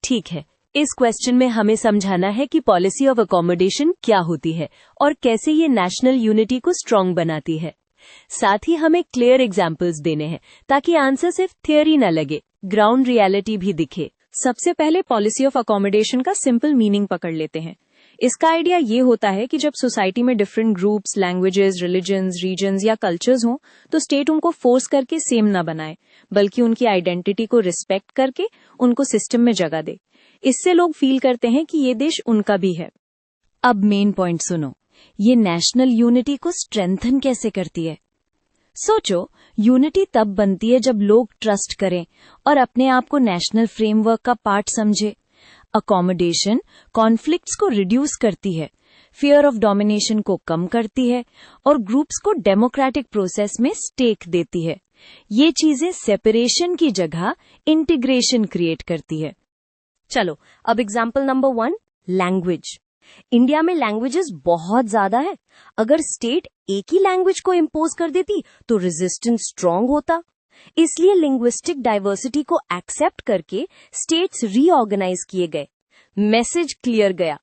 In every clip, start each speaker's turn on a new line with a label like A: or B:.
A: ठीक है, इस क्वेश्चन में हमें समझाना है कि पॉलिसी ऑफ अकोमोडेशन क्या होती है और कैसे ये नेशनल यूनिटी को स्ट्रांग बनाती है। साथ ही हमें क्लियर एग्जाम्पल्स देने हैं ताकि आंसर सिर्फ थियोरी न लगे, ग्राउंड रियलिटी भी दिखे।
B: सबसे पहले पॉलिसी ऑफ अकोमोडेशन का सिंपल मीनिंग पकड़ लेते हैं। इसका आइडिया ये होता है कि जब सोसाइटी में different groups, languages, religions, regions या कल्चर्स हों तो स्टेट उनको फोर्स करके सेम ना बनाए, बल्कि उनकी आइडेंटिटी को रिस्पेक्ट करके उनको सिस्टम में जगह दे। इससे लोग फील करते हैं कि ये देश उनका भी है।
A: अब मेन पॉइंट सुनो, ये नेशनल यूनिटी को स्ट्रेंथन कैसे करती है। सोचो, यूनिटी तब बनती है जब लोग ट्रस्ट करें और अपने आप को नेशनल फ्रेमवर्क का पार्ट समझे। अकोमोडेशन कॉन्फ्लिक्ट्स को रिड्यूस करती है, फियर ऑफ डोमिनेशन को कम करती है और ग्रुप्स को डेमोक्रेटिक प्रोसेस में स्टेक देती है। ये चीजें सेपरेशन की जगह इंटीग्रेशन क्रिएट करती है।
B: चलो अब एग्जाम्पल नंबर 1, लैंग्वेज। इंडिया में लैंग्वेजेस बहुत ज्यादा है। अगर स्टेट एक ही लैंग्वेज को इम्पोज कर देती तो रेजिस्टेंस स्ट्रांग होता। इसलिए लिंग्विस्टिक डाइवर्सिटी को एक्सेप्ट करके स्टेट्स रीऑर्गेनाइज किए गए। मैसेज क्लियर गया,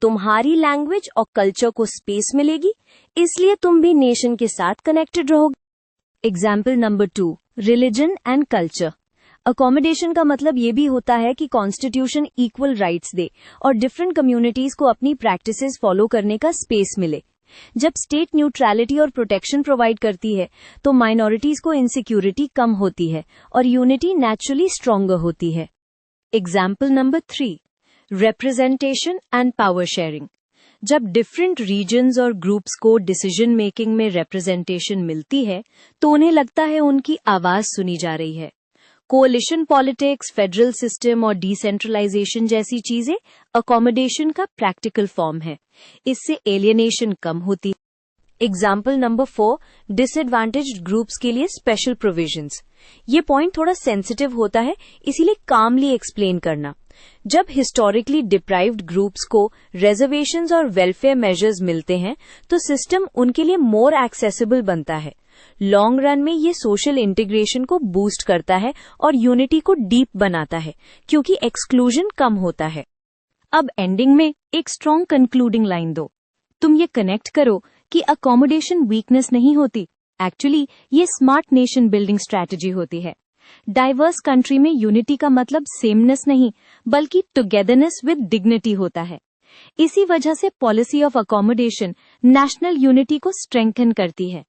B: तुम्हारी लैंग्वेज और कल्चर को स्पेस मिलेगी, इसलिए तुम भी नेशन के साथ कनेक्टेड रहोगे।
A: Example number 2, religion and culture. Accommodation का मतलब ये भी होता है कि कॉन्स्टिट्यूशन इक्वल राइट्स दे और डिफरेंट कम्युनिटीज को अपनी प्रैक्टिसेस फॉलो करने का स्पेस मिले। जब स्टेट न्यूट्रलिटी और प्रोटेक्शन प्रोवाइड करती है तो माइनॉरिटीज को इनसिक्योरिटी कम होती है और यूनिटी नेचुरली स्ट्रॉन्गर होती है। Example number 3, representation and power sharing. जब डिफरेंट रीजन्स और ग्रुप्स को डिसीजन मेकिंग में रिप्रेजेंटेशन मिलती है तो उन्हें लगता है उनकी आवाज सुनी जा रही है। कोलिशन पॉलिटिक्स, फेडरल सिस्टम और डिसेंट्रलाइजेशन जैसी चीजें अकोमोडेशन का प्रैक्टिकल फॉर्म है। इससे एलियनेशन कम होती है। एग्जाम्पल नंबर 4, डिसएडवांटेज्ड ग्रुप्स के लिए स्पेशल प्रोविजंस। ये पॉइंट थोड़ा सेंसिटिव होता है, इसीलिए कामली एक्सप्लेन करना। जब हिस्टोरिकली डिप्राइव्ड ग्रुप्स को रिजर्वेशंस और वेलफेयर मेजर्स मिलते हैं तो सिस्टम उनके लिए मोर एक्सेसिबल बनता है। लॉन्ग रन में ये सोशल इंटीग्रेशन को बूस्ट करता है और यूनिटी को डीप बनाता है क्योंकि एक्सक्लूजन कम होता है। अब एंडिंग में एक स्ट्रॉन्ग कंक्लूडिंग लाइन दो। तुम ये कनेक्ट करो कि अकोमोडेशन वीकनेस नहीं होती, एक्चुअली ये स्मार्ट नेशन बिल्डिंग स्ट्रैटेजी होती है। डाइवर्स कंट्री में यूनिटी का मतलब सेमनेस नहीं बल्कि टुगेदरनेस विद डिग्निटी होता है। इसी वजह से policy of accommodation national unity को स्ट्रेंथन करती है।